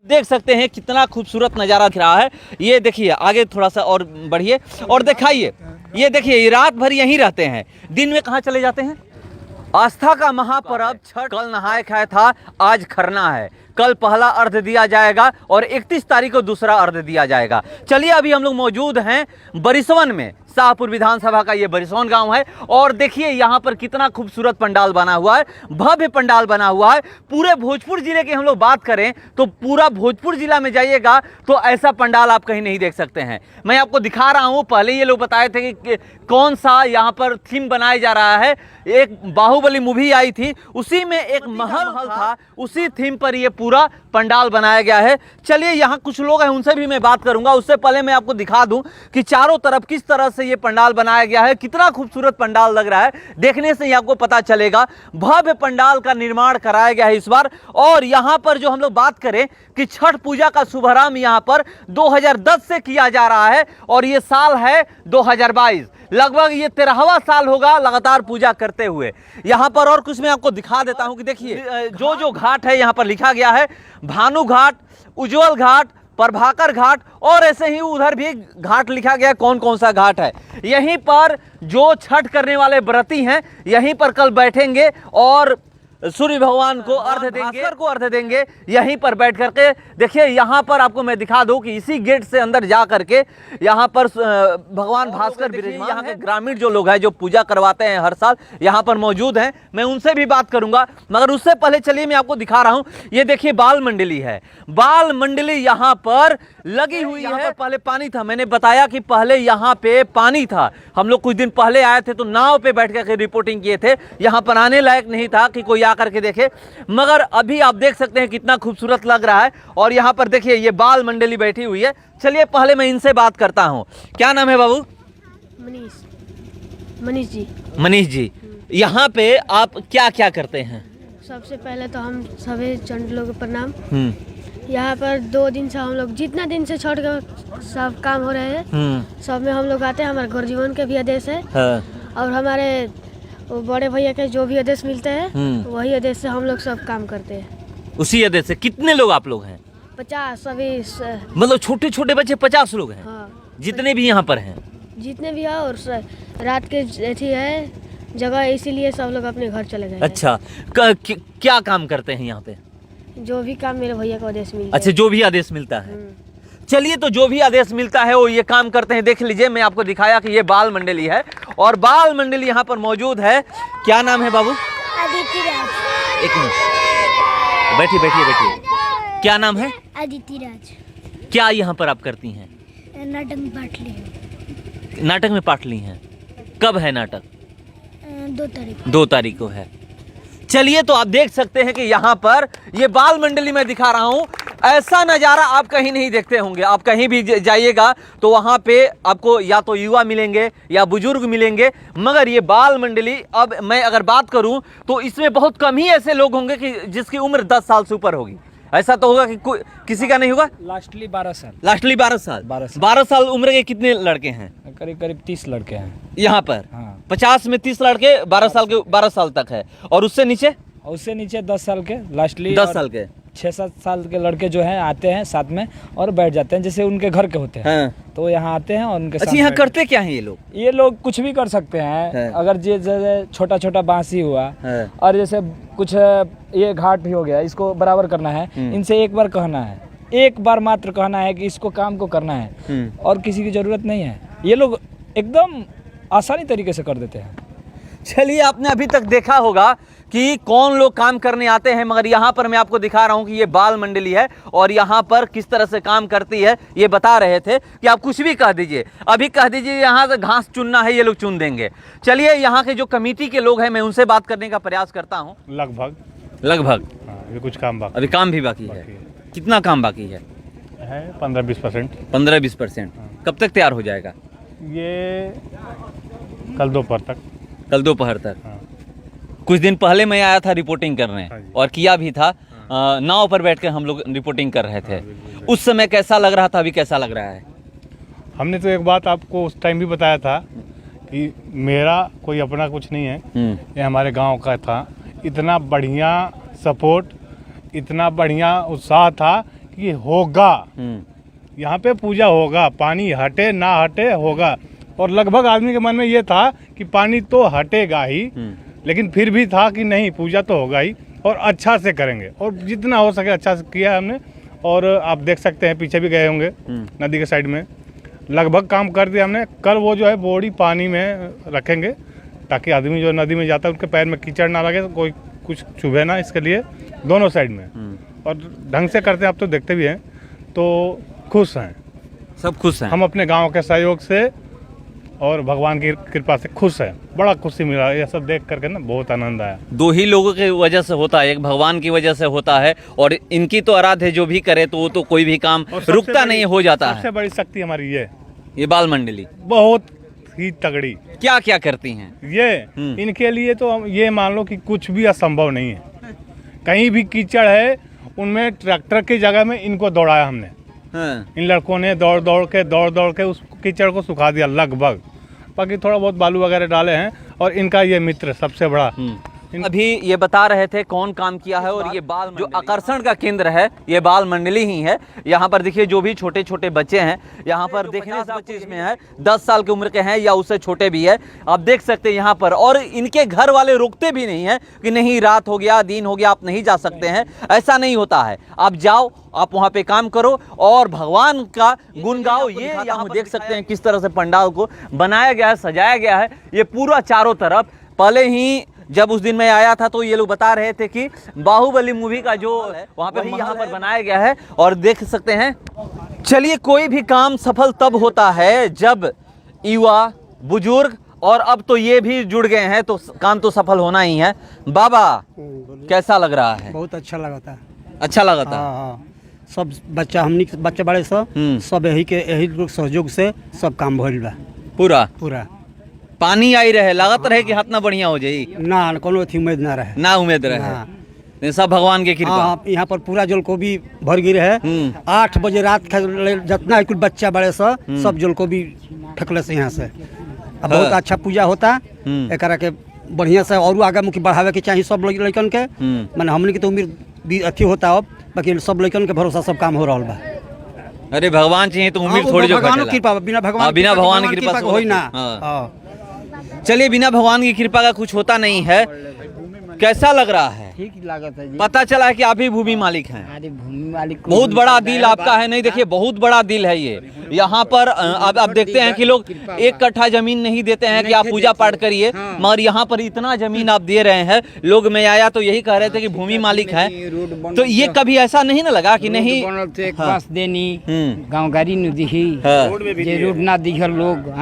देख सकते हैं कितना खूबसूरत नज़ारा दिख रहा है। ये देखिए, आगे थोड़ा सा और बढ़िए और दिखाइए। ये देखिए, ये रात भर यहीं रहते हैं, दिन में कहाँ चले जाते हैं। आस्था का महापर्व छठ कल नहाय खाया था, आज खरना है। कल पहला अर्घ दिया जाएगा और 31 तारीख को दूसरा अर्घ दिया जाएगा। चलिए, अभी हम लोग मौजूद हैं बरिसवन में। शाहपुर विधानसभा का ये बरिसवन गांव है और देखिए यहाँ पर कितना खूबसूरत पंडाल बना हुआ है, भव्य पंडाल बना हुआ है। पूरे भोजपुर जिले की हम लोग बात करें तो पूरा भोजपुर जिला में जाइएगा तो ऐसा पंडाल आप कहीं नहीं देख सकते हैं। मैं आपको दिखा रहा हूँ, पहले ये लोग बताए थे कि कौन सा यहाँ पर थीम बनाया जा रहा है। एक बाहुबली मूवी आई थी, उसी में एक महल था, उसी थीम पर ये पूरा पंडाल बनाया गया है। चलिए, यहाँ कुछ लोग हैं, उनसे भी मैं बात करूंगा। उससे पहले मैं आपको दिखा दूं कि चारों तरफ किस तरह से ये पंडाल बनाया गया है। कितना खूबसूरत पंडाल लग रहा है, देखने से ही आपको पता चलेगा। भव्य पंडाल का निर्माण कराया गया है इस बार। और यहाँ पर जो हम लोग बात करें कि छठ पूजा का शुभारंभ यहाँ पर 2010 से किया जा रहा है और ये साल है 2022। लगभग ये 13वां साल होगा लगातार पूजा करते हुए। यहाँ पर और कुछ मैं आपको दिखा देता हूँ कि देखिए, जो घाट है यहाँ पर लिखा गया है भानु घाट, उज्जवल घाट, प्रभाकर घाट और ऐसे ही उधर भी घाट लिखा गया है कौन कौन सा घाट है। यहीं पर जो छठ करने वाले व्रती हैं यहीं पर कल बैठेंगे और सूर्य भगवान को अर्घ देंगे, यहीं पर बैठ करके। देखिए, यहाँ पर आपको मैं दिखा दूं कि इसी गेट से अंदर जा करके यहाँ पर भगवान भास्कर विराजमान, यहाँ के ग्रामीण जो लोग हैं जो पूजा करवाते हैं हर साल, यहाँ पर मौजूद हैं। मैं उनसे भी बात करूंगा, मगर उससे पहले चलिए मैं आपको दिखा रहा हूँ। ये देखिए, बाल मंडली है, बाल मंडली यहाँ पर लगी हुई है। पहले पानी था, मैंने बताया कि पहले यहाँ पे पानी था। हम लोग कुछ दिन पहले आए थे तो नाव पे बैठ कर रिपोर्टिंग किए थे। यहाँ पर आने लायक नहीं था कि कोई करके देखे, मगर अभी आप देख सकते हैं कितना खूबसूरत लग रहा है। और यहाँ पर देखिए, ये बाल मंडली बैठी हुई है। चलिए, पहले मैं इनसे बात करता हूँ। क्या नाम है बाबू? मनीष जी। मनीष जी, यहाँ पे आप क्या क्या करते हैं? सबसे पहले तो हम सभी चंड लोग को प्रणाम। यहाँ पर 2 दिन से हम लोग जितना दिन से छठ का सब काम हो रहे हैं सब में हम लोग आते हैं। हमारे घर जीवन के भी आदेश है और हमारे बड़े भैया के जो भी आदेश मिलते हैं वही आदेश से हम लोग सब काम करते हैं। उसी आदेश से। कितने लोग आप लोग हैं? 50 सभी, मतलब छोटे छोटे बच्चे 50 लोग हैं? हाँ, जितने भी यहाँ पर हैं, जितने भी है। और रात के ऐसी है जगह, इसीलिए सब लोग अपने घर चले गए। अच्छा, क्या काम करते हैं यहाँ पे? जो भी काम मेरे भैया को आदेश मिलता है। अच्छा, जो भी आदेश मिलता है। चलिए, तो जो भी आदेश मिलता है वो ये काम करते हैं। देख लीजिए, मैं आपको दिखाया कि ये बाल मंडली है और बाल मंडली यहाँ पर मौजूद है। क्या नाम है बाबू? अदिति राज। एक मिनट, बैठिए। क्या नाम है? अदिति राज। क्या यहाँ पर आप करती हैं? नाटक में पाठ ली हूँ। नाटक में पाठ ली हैं? कब है नाटक? 2 तारीख को है। चलिए, तो आप देख सकते हैं कि यहाँ पर ये बाल मंडली में दिखा रहा हूँ। ऐसा नज़ारा आप कहीं नहीं देखते होंगे। आप कहीं भी जाइएगा तो वहाँ पे आपको या तो युवा मिलेंगे या बुजुर्ग मिलेंगे, मगर ये बाल मंडली, अब मैं अगर बात करूँ तो इसमें बहुत कम ही ऐसे लोग होंगे कि जिसकी उम्र 10 साल से ऊपर होगी। ऐसा तो होगा कि किसी का नहीं होगा। लास्टली 12 साल। 12 साल उम्र के कितने लड़के हैं? करीब 30 लड़के हैं यहाँ पर। हाँ। 50 में 30 लड़के 12 साल तक है। और उससे नीचे 10 साल के, लास्टली 10 साल के 6-7 साल के लड़के जो हैं आते हैं साथ में और बैठ जाते हैं, जैसे उनके घर के होते हैं। हाँ। तो यहाँ आते हैं और उनके साथ। अच्छा, यहाँ करते क्या है ये लोग? ये लोग कुछ भी कर सकते हैं। अगर जैसे छोटा छोटा बांसी हुआ और जैसे कुछ ये घाट भी हो गया, इसको बराबर करना है। इनसे एक बार कहना है, एक बार मात्र कहना है कि इसको काम को करना है और किसी की जरूरत नहीं है। ये लोग एकदम आसानी तरीके से कर देते हैं। चलिए, आपने अभी तक देखा होगा कि कौन लोग काम करने आते हैं, मगर यहाँ पर मैं आपको दिखा रहा हूँ कि ये बाल मंडली है और यहाँ पर किस तरह से काम करती है। ये बता रहे थे कि आप कुछ भी कह दीजिए, अभी कह दीजिए यहाँ से घास चुनना है, ये लोग चुन देंगे। चलिए, यहाँ के जो कमेटी के लोग हैं मैं उनसे बात करने का प्रयास करता हूँ। लगभग अभी कुछ काम बाकी, अभी काम भी बाकी है। कितना काम बाकी है? 15-20%। 15-20%। कब तक तैयार हो जाएगा? ये कल दोपहर तक। हाँ। कुछ दिन पहले मैं आया था रिपोर्टिंग करने। हाँ, और किया भी था। नाव पर बैठकर हम लोग रिपोर्टिंग कर रहे थे। उस समय कैसा लग रहा था, अभी कैसा लग रहा है? हमने तो एक बात आपको उस टाइम भी बताया था कि मेरा कोई अपना कुछ नहीं है, ये हमारे गांव का था। इतना बढ़िया सपोर्ट, इतना बढ़िया उत्साह था कि होगा, यहाँ पे पूजा होगा, पानी हटे ना हटे होगा। और लगभग आदमी के मन में ये था कि पानी तो हटेगा ही, लेकिन फिर भी था कि नहीं, पूजा तो होगा ही और अच्छा से करेंगे, और जितना हो सके अच्छा से किया हमने। और आप देख सकते हैं पीछे भी गए होंगे नदी के साइड में, लगभग काम कर दिया हमने। कल वो जो है बोरी पानी में रखेंगे ताकि आदमी जो नदी में जाता है उनके पैर में कीचड़ ना लगे, तो कोई कुछ चुभे ना, इसके लिए दोनों साइड में। और ढंग से करते हैं, आप तो देखते भी हैं, तो खुश हैं, सब खुश हैं। हम अपने गांव के सहयोग से और भगवान की कृपा से खुश है। बड़ा खुशी मिला ये सब देख करके ना, बहुत आनंद आया। दो ही लोगों की वजह से होता है, एक भगवान की वजह से होता है, और इनकी तो आराध्य जो भी करे तो वो तो कोई भी काम रुकता नहीं, हो जाता है। सबसे बड़ी शक्ति हमारी ये बाल मंडली बहुत ही तगड़ी। क्या क्या करती हैं ये इनके लिए तो हम ये मान लो कि कुछ भी असंभव नहीं है। कहीं भी कीचड़ है, उनमें ट्रैक्टर की जगह में इनको दौड़ाया हमने। इन लड़कों ने दौड़ दौड़ के उस कीचड़ को सुखा दिया लगभग। बाकी थोड़ा बहुत बालू वगैरह डाले हैं। और इनका ये मित्र सबसे बड़ा। अभी ये बता रहे थे कौन काम किया है, और ये बाल जो आकर्षण का केंद्र है ये बाल मंडली ही है। यहाँ पर देखिए जो भी छोटे छोटे बच्चे हैं, यहाँ पर देखने से बच्चे इसमें हैं 10 साल की उम्र के हैं या उससे छोटे भी है, आप देख सकते हैं यहाँ पर। और इनके घर वाले रुकते भी नहीं है कि नहीं रात हो गया, दिन हो गया, आप नहीं जा सकते हैं, ऐसा नहीं होता है। आप जाओ, आप वहाँ पे काम करो और भगवान का गुण गाओ। ये यहाँ देख सकते हैं किस तरह से पंडाल को बनाया गया है, सजाया गया है, ये पूरा चारों तरफ। पहले ही जब उस दिन मैं आया था तो ये लोग बता रहे थे कि बाहुबली मूवी का जो है वहाँ पे यहाँ पर बनाया गया है, और देख सकते हैं। चलिए, कोई भी काम सफल तब होता है जब युवा, बुजुर्ग और अब तो ये भी जुड़ गए हैं, तो काम तो सफल होना ही है। बाबा, कैसा लग रहा है? बहुत अच्छा लगा था। अच्छा लगा था। हाँ, सब बच्चा, हमनी बच्चे बड़े सब यही लोग सहयोग से सब काम भइल बा पूरा। पानी आई रहे, लागत रहे कि हाथ ना बढ़िया हो जाई ना, कोनो अथी उम्मीद ना रहे, ना उम्मीद रहे, सब भगवान के कृपा। हाँ, यहाँ पर पूरा जल को भी भर गिर है। 8 बजे रात जितना कुछ बच्चा बड़े सब जल को भी फेंकले से यहाँ से। अब बहुत अच्छा पूजा होता। एक के बढ़िया से और आगे मुखी बढ़ावे के चाहिए सब लड़कन के। मैंने हमने की तो उम्र भी अथी होता अब, बाकी सब लड़कन के भरोसा सब काम हो रहा बा। अरे भगवान चाहिए तो उम्र थोड़ी जो भगवान की कृपा, बिना भगवान की कृपा होई ना। चलिए, बिना भगवान की कृपा का कुछ होता नहीं है। कैसा लग रहा है? ठीक लागत है जी। पता चला है कि आप ही भूमि मालिक हैं। अरे भूमि मालिक बहुत बड़ा दिल आपका है। नहीं देखिए, बहुत बड़ा दिल है ये। यहाँ पर अब आप देखते हैं कि लोग 1 कट्ठा जमीन नहीं देते हैं कि आप पूजा पाठ करिए, मगर यहाँ पर इतना जमीन आप दे रहे हैं। लोग मैं आया तो यही कह रहे थे कि भूमि मालिक है। तो ये कभी ऐसा नहीं ना लगा कि नहीं पास देनी गाँव गाड़ी न दिही, जे रोड ना दिहल लोग,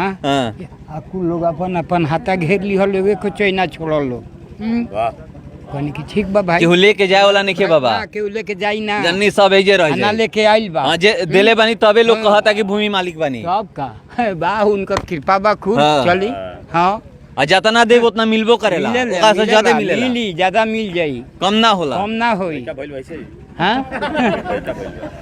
कुल लोग अपन हाथा घेर लिहल लोग, कुछ ना छोड़ल लोग। कहनी कि ठीक बा भाई, केहू लेके जाए वाला नहीं बाबा, केहू लेके जाई ना, जन्नी सब एजे रह ना लेके आइल बा। हां, जे देले बानी तबे लोग कहता कि भूमि मालिक बानी। सब का बा, उनका कृपा बा खूब चली। हां, आ जितना देब उतना मिलबो करेला, ओका से ज्यादा मिलेला, मिली ज्यादा मिल जाई, कम ना होला, कम ना होई। हां,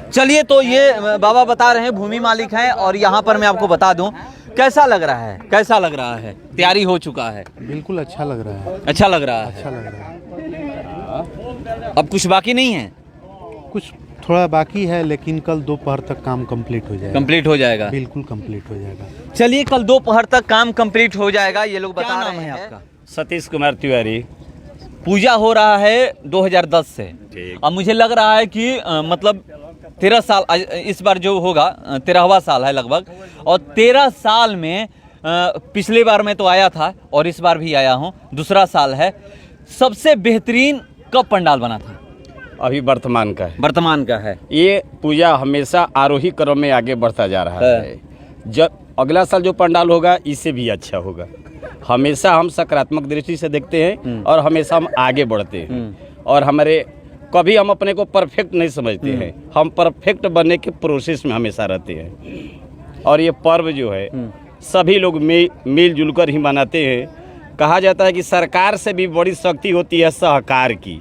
चलिए, तो ये बाबा बता रहे हैं भूमि मालिक हैं। और यहाँ पर मैं आपको बता दूं, कैसा लग रहा है? कैसा लग रहा है? तैयारी हो चुका है? बिल्कुल अच्छा लग रहा है। अच्छा लग रहा है। अच्छा लग रहा है। अब कुछ बाकी नहीं है? कुछ थोड़ा बाकी है, लेकिन कल दोपहर तक काम कंप्लीट हो जाएगा। कंप्लीट हो जाएगा? बिल्कुल कंप्लीट हो जाएगा। चलिए, कल दोपहर तक काम कंप्लीट हो जाएगा, ये लोग बता रहे हैं। आपका? सतीश कुमार तिवारी। पूजा हो रहा है 2010 से। अब मुझे लग रहा है कि मतलब 13 साल इस बार जो होगा 13वां साल है लगभग। और 13 साल में पिछली बार मैं तो आया था और इस बार भी आया हूँ, दूसरा साल है। सबसे बेहतरीन कब पंडाल बना था? अभी वर्तमान का है। वर्तमान का है। ये पूजा हमेशा आरोही क्रम में आगे बढ़ता जा रहा है। जब अगला साल जो पंडाल होगा इससे भी अच्छा होगा। हमेशा हम सकारात्मक दृष्टि से देखते हैं और हमेशा हम आगे बढ़ते हैं। और हमारे कभी हम अपने को परफेक्ट नहीं समझते हैं, हम परफेक्ट बनने के प्रोसेस में हमेशा रहते हैं। और ये पर्व जो है सभी लोग मिलजुल कर ही मनाते हैं। कहा जाता है कि सरकार से भी बड़ी शक्ति होती है सहकार की,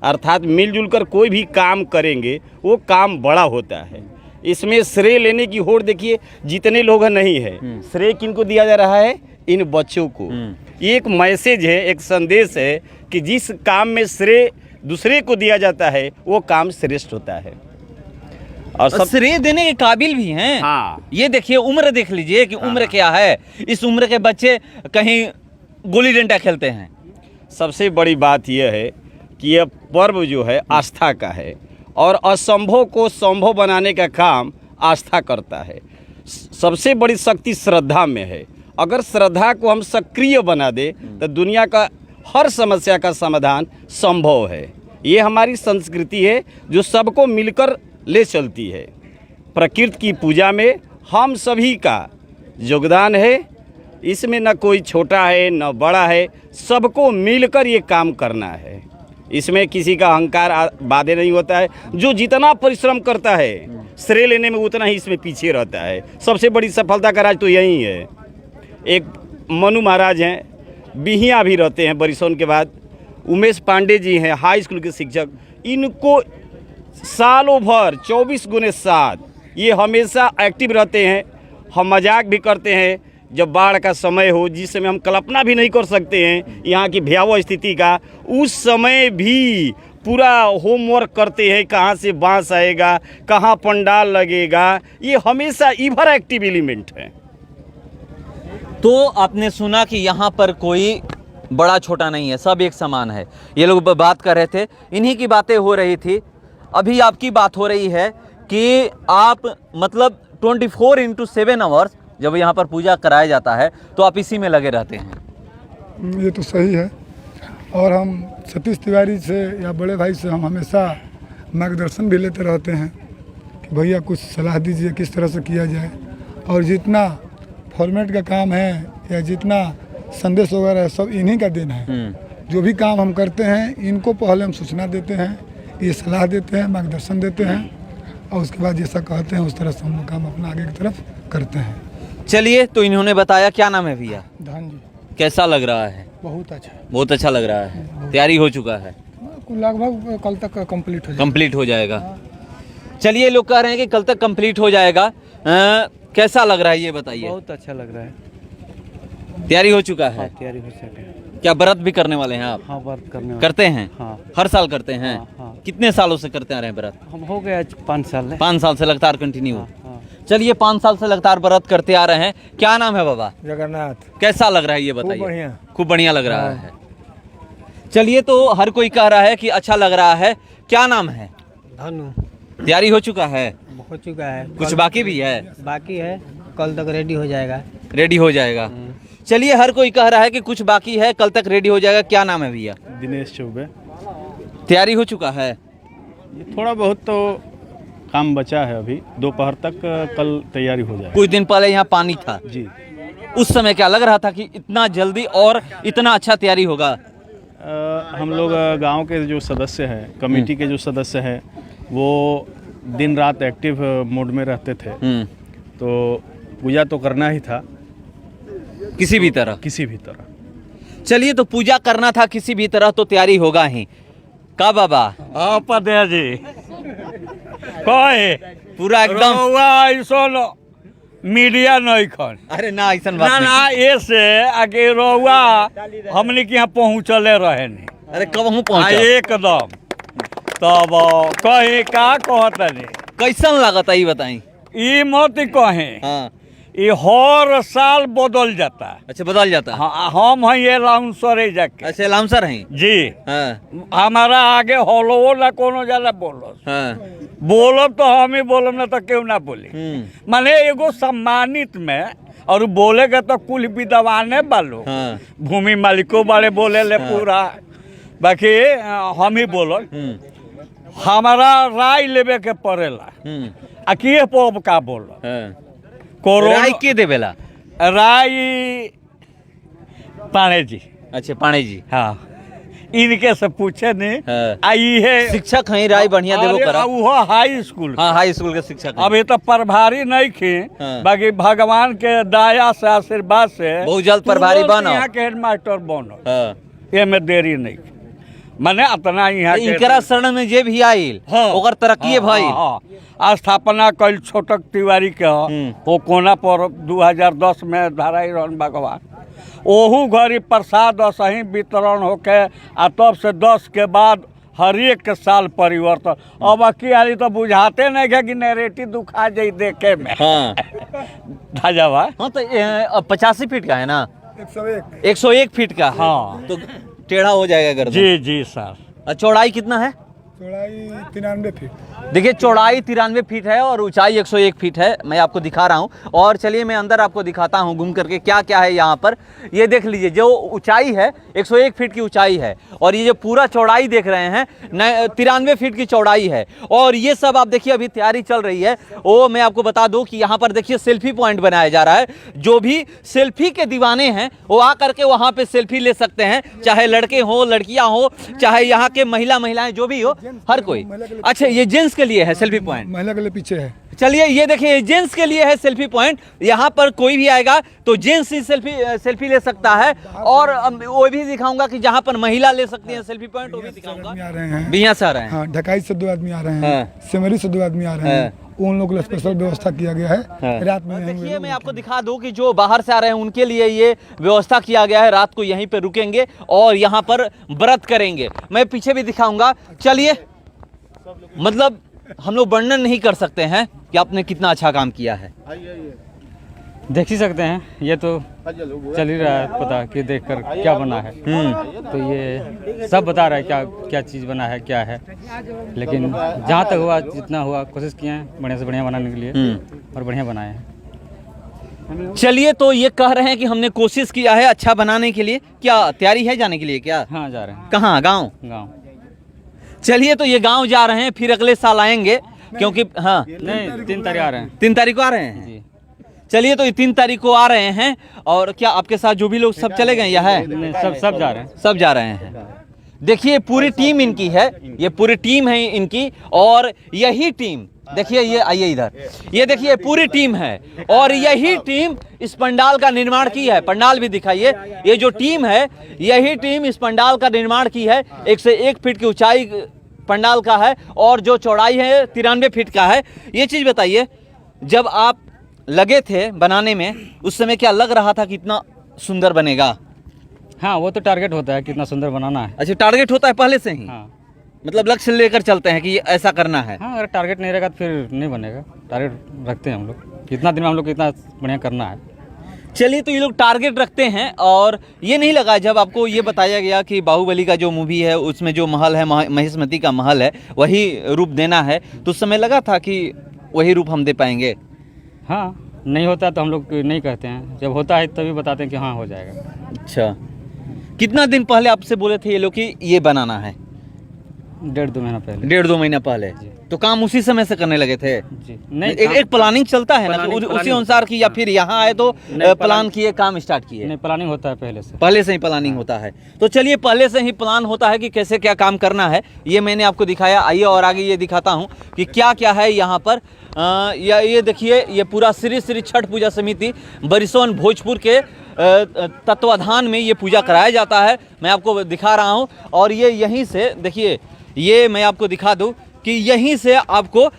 अर्थात मिलजुल कर कोई भी काम करेंगे वो काम बड़ा होता है। इसमें श्रेय लेने की होड़ देखिए जितने लोग नहीं है, श्रेय किनको दिया जा रहा है? इन बच्चों को। ये एक मैसेज है, एक संदेश है कि जिस काम में श्रेय दूसरे को दिया जाता है वो काम श्रेष्ठ होता है। और सब श्रेय देने के काबिल भी हैं। हाँ। ये देखिए उम्र देख लीजिए कि उम्र क्या है। इस उम्र के बच्चे कहीं गुल्ली डंडा खेलते हैं। सबसे बड़ी बात यह है कि यह पर्व जो है आस्था का है और असंभव को संभव बनाने का काम आस्था करता है। सबसे बड़ी शक्ति श्रद्धा में है। अगर श्रद्धा को हम सक्रिय बना दे तो दुनिया का हर समस्या का समाधान संभव है। ये हमारी संस्कृति है जो सबको मिलकर ले चलती है। प्रकृति की पूजा में हम सभी का योगदान है। इसमें न कोई छोटा है न बड़ा है, सबको मिलकर ये काम करना है। इसमें किसी का अहंकार बाधे नहीं होता है। जो जितना परिश्रम करता है श्रेय लेने में उतना ही इसमें पीछे रहता है। सबसे बड़ी सफलता का राज तो यही है। एक मनु महाराज हैं, बिहियाँ भी रहते हैं बरिसों के बाद। उमेश पांडे जी हैं हाई स्कूल के शिक्षक। इनको सालों भर 24 गुने 7 ये हमेशा एक्टिव रहते हैं। हम मजाक भी करते हैं जब बाढ़ का समय हो, जिस समय हम कल्पना भी नहीं कर सकते हैं यहाँ की भयावह स्थिति का, उस समय भी पूरा होमवर्क करते हैं। कहाँ से बांस आएगा, कहाँ पंडाल लगेगा, ये हमेशा इवर एक्टिव एलिमेंट है। तो आपने सुना कि यहाँ पर कोई बड़ा छोटा नहीं है, सब एक समान है। ये लोग बात कर रहे थे, इन्हीं की बातें हो रही थी। अभी आपकी बात हो रही है कि आप मतलब 24/7 आवर्स जब यहाँ पर पूजा कराया जाता है तो आप इसी में लगे रहते हैं। ये तो सही है। और हम सतीश तिवारी से या बड़े भाई से हम हमेशा मार्गदर्शन भी लेते रहते हैं कि भैया कुछ सलाह दीजिए किस तरह से किया जाए। और जितना फॉर्मेट का काम है या जितना संदेश वगैरह है सब इन्हीं का देना है। जो भी काम हम करते हैं इनको पहले हम सूचना देते हैं, ये सलाह देते हैं, मार्गदर्शन देते हैं और उसके बाद जैसा कहते हैं उस तरह से हम काम अपना आगे की तरफ करते हैं। चलिए, तो इन्होंने बताया। क्या नाम है भैया? धान जी। कैसा लग रहा है? बहुत अच्छा, बहुत अच्छा लग रहा है। तैयारी हो चुका है? लगभग कल तक कंप्लीट हो जाएगा। कंप्लीट हो जाएगा। चलिए, लोग कह रहे हैं कि कल तक कंप्लीट हो जाएगा। कैसा लग रहा है ये बताइए? बहुत अच्छा लग रहा है। तैयारी हो चुका है? तैयारी हो सके। क्या व्रत भी करने वाले हैं आप? हाँ, व्रत करने वाले। करते हैं? हाँ। हर साल करते हैं? हाँ। कितने सालों से करते आ रहे हैं व्रत? हम हो गया 5 साल। 5 साल से लगातार कंटिन्यू। हाँ। चलिए, 5 साल से लगातार व्रत करते आ रहे हैं। क्या नाम है बाबा? जगन्नाथ। कैसा लग रहा है ये बताइए? बढ़िया। खूब बढ़िया लग रहा है। चलिए, तो हर कोई कह रहा है कि अच्छा लग रहा है। क्या नाम है? धनु। तैयारी हो चुका है? हो चुका है। कुछ बाकी भी है? बाकी है, कल तक रेडी हो जाएगा। रेडी हो जाएगा। चलिए, हर कोई कह रहा है कि कुछ बाकी है, कल तक रेडी हो जाएगा। क्या नाम है भैया? दिनेश चौबे। तैयारी हो चुका है? थोड़ा बहुत तो काम बचा है, अभी दोपहर तक कल तैयारी हो जाएगी। कुछ दिन पहले यहाँ पानी था जी। उस समय क्या लग रहा था कि इतना जल्दी और इतना अच्छा तैयारी होगा? हम लोग गांव के जो सदस्य हैं, कमेटी के जो सदस्य हैं, वो दिन रात एक्टिव मोड में रहते थे। तो पूजा तो करना ही था किसी भी तरह। किसी भी तरह। चलिए, तो पूजा करना था किसी भी तरह, तो तैयारी होगा ही का बाबा? जी कहे पूरा एकदम मीडिया नहीं खन अरे ना, ऐसा बात ना नहीं। ऐसे आगे रहुआ हमने के यहाँ पहुँचले रहे नहीं। अरे कब हूँ पहुँचा? एकदम तब कहे का कहता नहीं। कैसन लागत है ये बताई? ये मत कहे, हाँ। ये हर साल बदल जाता है। अच्छा, बदल जाता है। हाँ, हम हैं ये लाउंसर जाके। अच्छा, लामसर हैं जी। हाँ। हमारा आगे हलो ना कोनो ज्यादा बोलो। हाँ। बोलब तो हम ही बोलब ना तो क्यों ना बोली। माने एगो सम्मानित में और बोलेगा तो कुल विद्वाने बालो। हाँ। भूमि मालिकों वाले बोले ले पूरा, बाकी हम ही बोलो। हमारा राय लेवे के पड़ेला। आ किए पब का बोलो राय के देवेला? राय पाणे जी। अच्छा, पाणे जी। हाँ, इनके से पूछे नहीं। हाँ। आई है शिक्षक हैं, राय बढ़िया देवो करा। वो हाई स्कूल। हाँ, हाई स्कूल के शिक्षक हैं। अभी तो प्रभारी नहीं खे। हाँ। बाकी भगवान के दया से आशीर्वाद से बहुत जल्द प्रभारी बनो। यहाँ के हेडमास्टर बनो। हाँ। ये में देरी नहीं, माने अपना यहाँ के इनकरा शरण में जे भी आइल ओकर तरक्की भाई। स्थापना कल छोटक तिवारी के वो कोना पर 2010 में धराई रहन भगवान। ओहू घड़ी प्रसाद सही वितरण होके आ तब से 10 के बाद हर एक साल परिवर्तन। अब अकेली तो बुझाते नहीं है कि नैरेटिव दुखा जाए देखे में। हाँ धाजावा हाँ, तो 85 फीट का है ना, 101 101 फीट का। हाँ तो टेढ़ा हो जाएगा गर्दन। जी जी सर। और चौड़ाई कितना है? चौड़ाई 93 फीट। देखिए चौड़ाई 93 फीट है और ऊंचाई 101 फीट है। मैं आपको दिखा रहा हूं और चलिए मैं अंदर आपको दिखाता हूं घूम करके क्या क्या है यहाँ पर। ये देख लीजिए, जो ऊंचाई है 101 फीट की ऊंचाई है और ये जो पूरा चौड़ाई देख रहे हैं 93 फीट की चौड़ाई है। और ये सब आप देखिए अभी तैयारी चल रही है। वो मैं आपको बता दूं कि यहाँ पर देखिए सेल्फी पॉइंट बनाया जा रहा है। जो भी सेल्फी के दीवाने हैं वो आ करके वहाँ पे सेल्फी ले सकते हैं, चाहे लड़के हो लड़कियाँ हो, चाहे यहाँ के महिलाएं जो भी हो, हर कोई। अच्छा, ये जेंट्स के लिए है सेल्फी पॉइंट? महिला के लिए पीछे है। चलिए ये देखिए जेंट्स के लिए है सेल्फी पॉइंट। यहाँ पर कोई भी आएगा तो जेंट्स ही सेल्फी ले सकता है। और वो भी दिखाऊंगा कि जहाँ पर महिला ले सकती है सेल्फी पॉइंट, वो भी दिखाऊंगा। आ रहे हैं बिहार से आ रहे हैं। हाँ, ढकाई से 2 आदमी आ रहे हाँ। हैं, सिमरी से 2 आदमी आ रहे हैं। उन लोगों के लिए स्पेशल व्यवस्था किया गया है। रात में देखिए मैं आपको दिखा दूं कि जो बाहर से आ रहे हैं उनके लिए ये व्यवस्था किया गया है। रात को यहीं पे रुकेंगे और यहाँ पर व्रत करेंगे। मैं पीछे भी दिखाऊंगा। चलिए, मतलब हम लोग वर्णन नहीं कर सकते हैं कि आपने कितना अच्छा काम किया है। देख ही सकते हैं, ये तो चल ही रहा है पता कि देखकर क्या बना है। तो ये सब बता रहा है क्या क्या चीज़ बना है, क्या है। लेकिन जहाँ तक हुआ, जितना हुआ, कोशिश किए हैं बढ़िया से बढ़िया बनाने के लिए और बढ़िया बनाए हैं। चलिए, तो ये कह रहे हैं कि हमने कोशिश किया है अच्छा बनाने के लिए। क्या तैयारी है जाने के लिए? क्या हाँ, जा रहे हैं। कहाँ? गाँव? चलिए, तो ये गांव जा रहे हैं, फिर अगले साल आएंगे क्योंकि हाँ नहीं, 3 तारीख आ रहे हैं। 3 तारीख को आ रहे हैं जी। चलिए, तो ये 3 तारीख को आ रहे हैं। और क्या आपके साथ जो भी लोग सब चले गए? यहाँ है नहीं, सब जा रहे हैं। सब जा रहे हैं। देखिए पूरी टीम इनकी है, ये पूरी टीम है इनकी। और यही टीम देखिए, ये आइए इधर, ये देखिए पूरी टीम है और यही टीम इस पंडाल का निर्माण की है। पंडाल भी दिखाइए। ये जो टीम है, यही टीम इस पंडाल का निर्माण की है। 101 फीट की ऊंचाई पंडाल का है और जो चौड़ाई है 93 फीट का है। ये चीज़ बताइए, जब आप लगे थे बनाने में उस समय क्या लग रहा था कि इतना सुंदर बनेगा? हाँ, वो तो टारगेट होता है कितना सुंदर बनाना है। अच्छा, टारगेट होता है पहले से ही? हाँ, मतलब लक्ष्य लेकर चलते हैं कि ये ऐसा करना है। हाँ, अगर टारगेट नहीं रहेगा तो फिर नहीं बनेगा। टारगेट रखते हैं हम लोग, कितना दिन में हम लोग कितना बढ़िया करना है। चलिए, तो ये लोग टारगेट रखते हैं। और ये नहीं लगा जब आपको ये बताया गया कि बाहुबली का जो मूवी है उसमें जो महल है, महिष्मती का महल है, वही रूप देना है, तो उस समय लगा था कि वही रूप हम दे पाएंगे? हाँ, नहीं होता तो हम लोग नहीं कहते हैं, जब होता है तभी बताते हैं कि हाँ हो जाएगा। अच्छा, कितना दिन पहले आपसे बोले थे ये लोग कि ये बनाना है? 1.5-2 महीना पहले। 1.5-2 महीना पहले। तो काम उसी समय से करने लगे थे? जी नहीं, एक प्लानिंग चलता है ना, तो उसी प्लानिंग अनुसार की, या फिर यहाँ आए तो प्लान किए, काम स्टार्ट किए? नहीं, प्लानिंग होता है पहले से ही प्लानिंग होता है। तो चलिए, पहले से ही प्लान होता है कि कैसे क्या काम करना है। ये मैंने आपको दिखाया। आइए और आगे ये दिखाता हूँ कि क्या क्या है यहाँ पर। ये देखिए, ये पूरा श्री श्री छठ पूजा समिति बरिसोन भोजपुर के तत्वाधान में ये पूजा कराया जाता है। मैं आपको दिखा रहा हूँ। और ये यहीं से देखिए, ये मैं आपको दिखा दूँ कि यहीं से आपको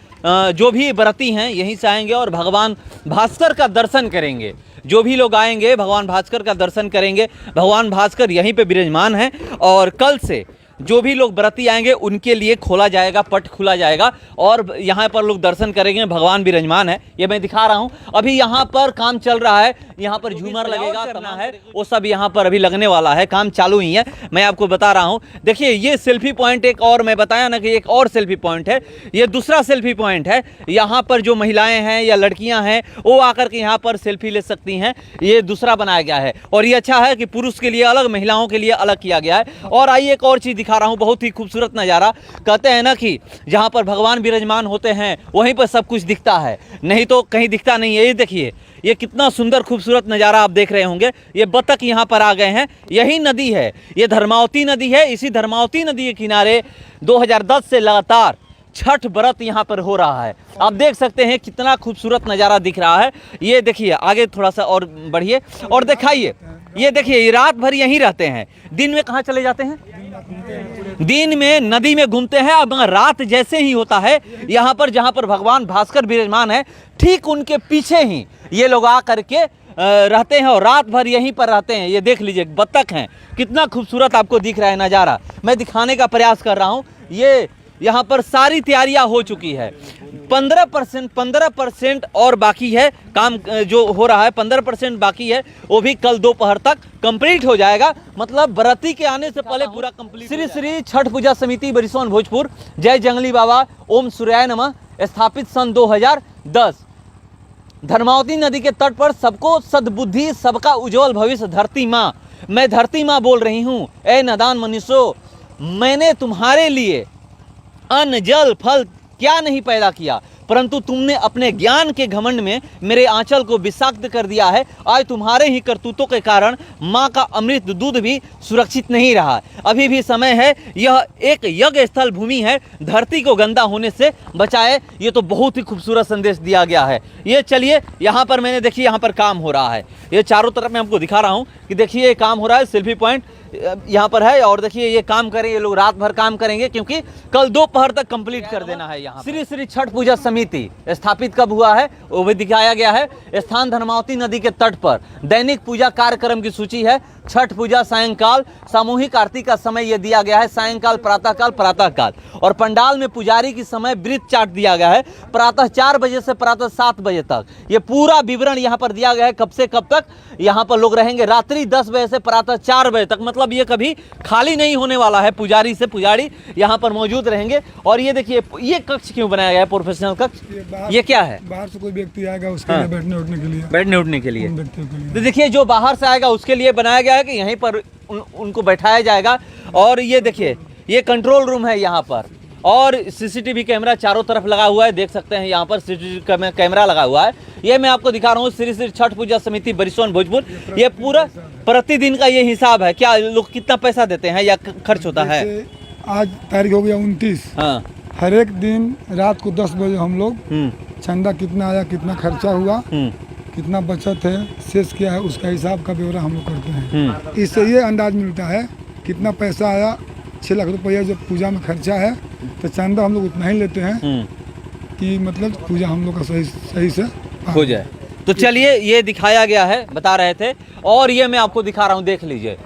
जो भी व्रती हैं यहीं से आएंगे और भगवान भास्कर का दर्शन करेंगे। जो भी लोग आएंगे भगवान भास्कर का दर्शन करेंगे। भगवान भास्कर यहीं पे विराजमान हैं। और कल से जो भी लोग व्रती आएंगे उनके लिए खोला जाएगा, पट खुला जाएगा और यहाँ पर लोग दर्शन करेंगे। भगवान विराजमान है, ये मैं दिखा रहा हूँ। अभी यहाँ पर काम चल रहा है, यहाँ पर झूमर लगेगा, तना है, वो सब यहाँ पर अभी लगने वाला है। काम चालू ही है, मैं आपको बता रहा हूँ। देखिए, ये सेल्फी पॉइंट एक और मैं बताया ना कि एक और सेल्फी पॉइंट है। ये दूसरा सेल्फी पॉइंट है। यहाँ पर जो महिलाएं हैं या लड़कियाँ हैं वो आकर के यहाँ पर सेल्फी ले सकती हैं। ये दूसरा बनाया गया है और ये अच्छा है कि पुरुष के लिए अलग, महिलाओं के लिए अलग किया गया है। और आइए एक और चीज़ दिखा रहा हूँ, बहुत ही खूबसूरत नज़ारा। कहते हैं ना कि जहाँ पर भगवान विराजमान होते हैं वहीं पर सब कुछ दिखता है, नहीं तो कहीं दिखता नहीं है। ये देखिए, ये कितना सुंदर खूबसूरत नज़ारा आप देख रहे होंगे। ये बतख यहाँ पर आ गए हैं। यही नदी है, ये धर्मावती नदी है। इसी धर्मावती नदी के किनारे 2010 से लगातार छठ व्रत यहाँ पर हो रहा है। आप देख सकते हैं कितना खूबसूरत नज़ारा दिख रहा है। ये देखिए, आगे थोड़ा सा और बढ़िए और दिखाइए। ये देखिए, ये रात भर यहीं रहते हैं, दिन में कहाँ चले जाते हैं? दिन में नदी में घूमते हैं। अब रात जैसे ही होता है यहाँ पर, जहाँ पर भगवान भास्कर विराजमान है, ठीक उनके पीछे ही ये लोग आ करके रहते हैं और रात भर यहीं पर रहते हैं। ये देख लीजिए, बत्तख हैं, कितना खूबसूरत आपको दिख रहा है नज़ारा। मैं दिखाने का प्रयास कर रहा हूँ। ये यहाँ पर सारी तैयारियां हो चुकी है। 15% और बाकी है काम जो हो रहा है, 15% बाकी है, वो भी कल दोपहर तक कंप्लीट हो जाएगा। मतलब व्रती के आने से पहले पूरा कंप्लीट। श्री श्री छठ पूजा समिति बरिसोन भोजपुर, जय जंगली बाबा, ओम सूर्याय नमः, स्थापित सन 2010। धर्मावती नदी के तट पर सबको सद्बुद्धि, सबका उज्जवल भविष्य। धरती माँ, मैं धरती माँ बोल रही हूँ, ए नादान मनुष्यों, मैंने तुम्हारे लिए अन्न जल फल क्या नहीं पैदा किया, परंतु तुमने अपने ज्ञान के घमंड में मेरे आंचल को विषाक्त कर दिया है। आज तुम्हारे ही करतूतों के कारण माँ का अमृत दूध भी सुरक्षित नहीं रहा। अभी भी समय है, यह एक यज्ञ स्थल भूमि है, धरती को गंदा होने से बचाए। ये तो बहुत ही खूबसूरत संदेश दिया गया है। ये चलिए, यहाँ पर मैंने देखिए, यहाँ पर काम हो रहा है। ये चारों तरफ मैं आपको दिखा रहा हूँ कि देखिए ये काम हो रहा है। सेल्फी पॉइंट यहाँ पर है और देखिए ये काम करें, ये लोग रात भर काम करेंगे क्योंकि कल दोपहर तक कंप्लीट कर देना है। यहाँ श्री श्री छठ पूजा समिति स्थापित कब हुआ है वो भी दिखाया गया है। स्थान धर्मावती नदी के तट पर। दैनिक पूजा कार्यक्रम की सूची है। छठ पूजा सायंकाल, सामूहिक आरती का समय ये दिया गया है, सायंकाल, प्रातःकाल। और पंडाल में पुजारी की समय वृत्त चार्ट दिया गया है, प्रातः 4 बजे से प्रातः 7 बजे तक। ये पूरा विवरण यहाँ पर दिया गया है, कब से कब तक यहाँ पर लोग रहेंगे। रात्रि 10 बजे से प्रातः 4 बजे तक, मतलब ये कभी खाली नहीं होने वाला है। पुजारी से पुजारी यहाँ पर मौजूद रहेंगे। और ये देखिए, ये कक्ष क्यों बनाया गया है, प्रोफेशनल कक्ष, ये क्या है? बाहर से कोई व्यक्ति आएगा उसके लिए बैठने उठने के लिए, बैठने उठने के लिए। उन व्यक्तियों के लिए। तो देखिए, जो बाहर से आएगा उसके लिए बनाया गया है कि यहीं पर उनको बैठाया जाएगा। और ये देखिए, ये कंट्रोल रूम है यहाँ पर, और सीसीटीवी कैमरा चारों तरफ लगा हुआ है। देख सकते हैं यहाँ पर सीसीटीवी कैमरा लगा हुआ है। ये मैं आपको दिखा रहा हूँ, श्री श्री छठ पूजा समिति बरिसोन भोजपुर। ये पूरा प्रतिदिन का ये हिसाब है, क्या लोग कितना पैसा देते हैं या खर्च होता है। आज तारीख हो गया 29। हाँ, हर एक दिन रात को 10 बजे हम लोग चंदा कितना आया, कितना खर्चा हुआ, कितना बचत है, शेष क्या है, उसका हिसाब का ब्यौरा हम लोग करते हैं। इससे ये अंदाज मिलता है कितना पैसा आया। 6 लाख रुपया जब पूजा में खर्चा है तो चंदा हम लोग उतना ही लेते हैं कि मतलब पूजा हम लोग का सही से हो जाए। तो चलिए, ये दिखाया गया है, बता रहे थे। और ये मैं आपको दिखा रहा हूँ, देख लीजिए।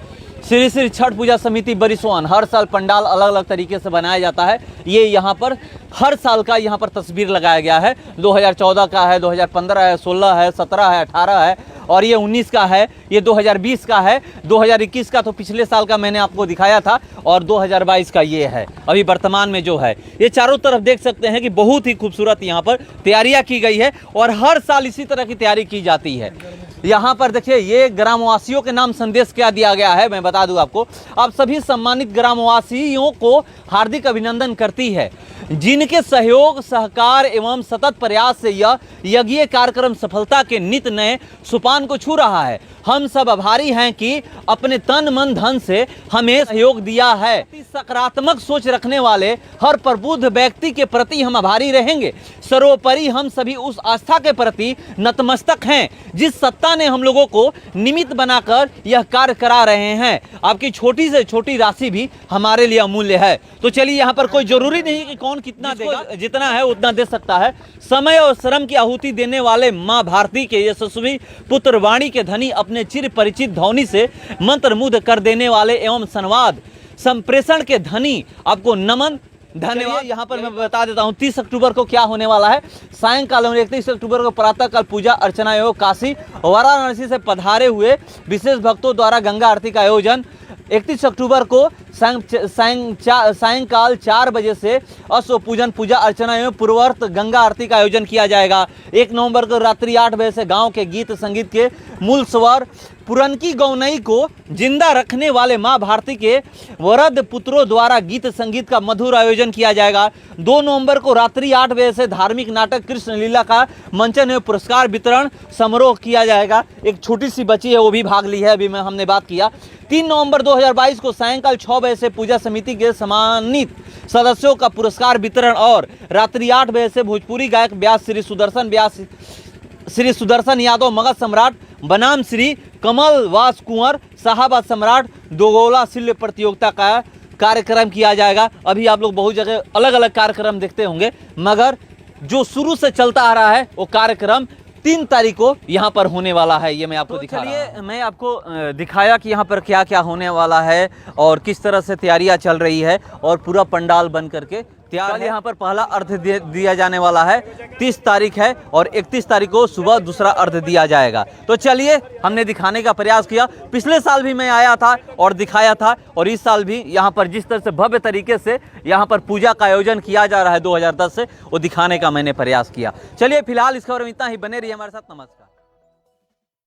श्री श्री छठ पूजा समिति बरिसोन, हर साल पंडाल अलग अलग तरीके से बनाया जाता है। ये यहाँ पर हर साल का यहाँ पर तस्वीर लगाया गया है। 2014 का है, 2015 है, 16 है, 17 है, 18 है, और ये 19 का है, ये 2020 का है, 2021 का तो पिछले साल का मैंने आपको दिखाया था, और 2022 का ये है अभी वर्तमान में जो है। ये चारों तरफ देख सकते हैं कि बहुत ही खूबसूरत यहाँ पर तैयारियाँ की गई है, और हर साल इसी तरह की तैयारी की जाती है। यहाँ पर देखिए, ये ग्रामवासियों के नाम संदेश क्या दिया गया है, मैं बता दूं आपको। आप सभी सम्मानित ग्रामवासियों को हार्दिक अभिनंदन करती है, जिनके सहयोग, सहकार एवं सतत प्रयास से यह यज्ञ कार्यक्रम सफलता के नित नए सोपान को छू रहा है। हम सब आभारी हैं कि अपने तन मन धन से हमें सहयोग दिया है। सकारात्मक सोच रखने वाले हर प्रबुद्ध व्यक्ति के प्रति हम आभारी रहेंगे। सर्वोपरि हम सभी उस आस्था के प्रति नतमस्तक हैं जिस सत्ता ने हम लोगों को निमित्त बनाकर यह कार्य करा रहे हैं। आपकी छोटी से छोटी राशि भी हमारे लिए अमूल्य है। तो चलिए, यहाँ पर कोई जरूरी नहीं कि कौन कितना देगा, जितना है उतना दे सकता है। समय और श्रम की आहुति देने वाले माँ भारती के यशस्वी पुत्र वाणी के धनी, अपने चिर परिचित ध्वनि से मंत्रमुग्ध कर देने वाले एवं संवाद संप्रेषण के धनी, आपको नमन, धन्यवाद। यहाँ पर मैं बता देता हूँ 30 अक्टूबर को क्या होने वाला है। सायंकाल और 31 अक्टूबर को प्रातःकाल पूजा अर्चना एवं काशी वाराणसी से पधारे हुए विशेष भक्तों द्वारा गंगा आरती का आयोजन। 31 अक्टूबर को सायंकाल 4 बजे से अश्व पूजन, पूजा अर्चना एवं पूर्वार्थ गंगा आरती का आयोजन किया जाएगा। 1 नवंबर को रात्रि 8 बजे से गांव के गीत संगीत के मूल स्वर पुरनकी गौनई को जिंदा रखने वाले मां भारती के वरद पुत्रों द्वारा गीत संगीत का मधुर आयोजन किया जाएगा। 2 नवंबर को रात्रि 8 बजे से धार्मिक नाटक कृष्ण लीला का मंचन एवं पुरस्कार वितरण समारोह किया जाएगा। एक छोटी सी बच्ची है, वो भी भाग ली है, अभी हमने बात किया। 3 नवंबर 2022 को सायंकाल 6 बजे से पूजा समिति के सम्मानित सदस्यों का पुरस्कार वितरण, और रात्रि 8 बजे से भोजपुरी गायक व्यास श्री सुदर्शन यादव, मगध सम्राट बनाम श्री कमल वास कुंवर, साहबाद सम्राट दोगोला शिल्प प्रतियोगिता का कार्यक्रम किया जाएगा। अभी आप लोग बहुत जगह अलग अलग कार्यक्रम देखते होंगे, मगर जो शुरू से चलता आ रहा है वो कार्यक्रम 3 तारीख को यहाँ पर होने वाला है। ये मैं आपको दिखा रहा हूं। मैं आपको दिखाया कि यहाँ पर क्या क्या होने वाला है और किस तरह से तैयारियां चल रही है और पूरा पंडाल बन करके तैयार है। यहाँ पर पहला अर्घ दिया जाने वाला है, 30 तारीख है और 31 तारीख को सुबह दूसरा अर्घ दिया जाएगा। तो चलिए, हमने दिखाने का प्रयास किया। पिछले साल भी मैं आया था और दिखाया था, और इस साल भी यहाँ पर जिस तरह से भव्य तरीके से यहाँ पर पूजा का आयोजन किया जा रहा है 2010 से, वो दिखाने का मैंने प्रयास किया। चलिए फिलहाल इस खबर में इतना ही, बने रहिए हमारे साथ। नमस्कार।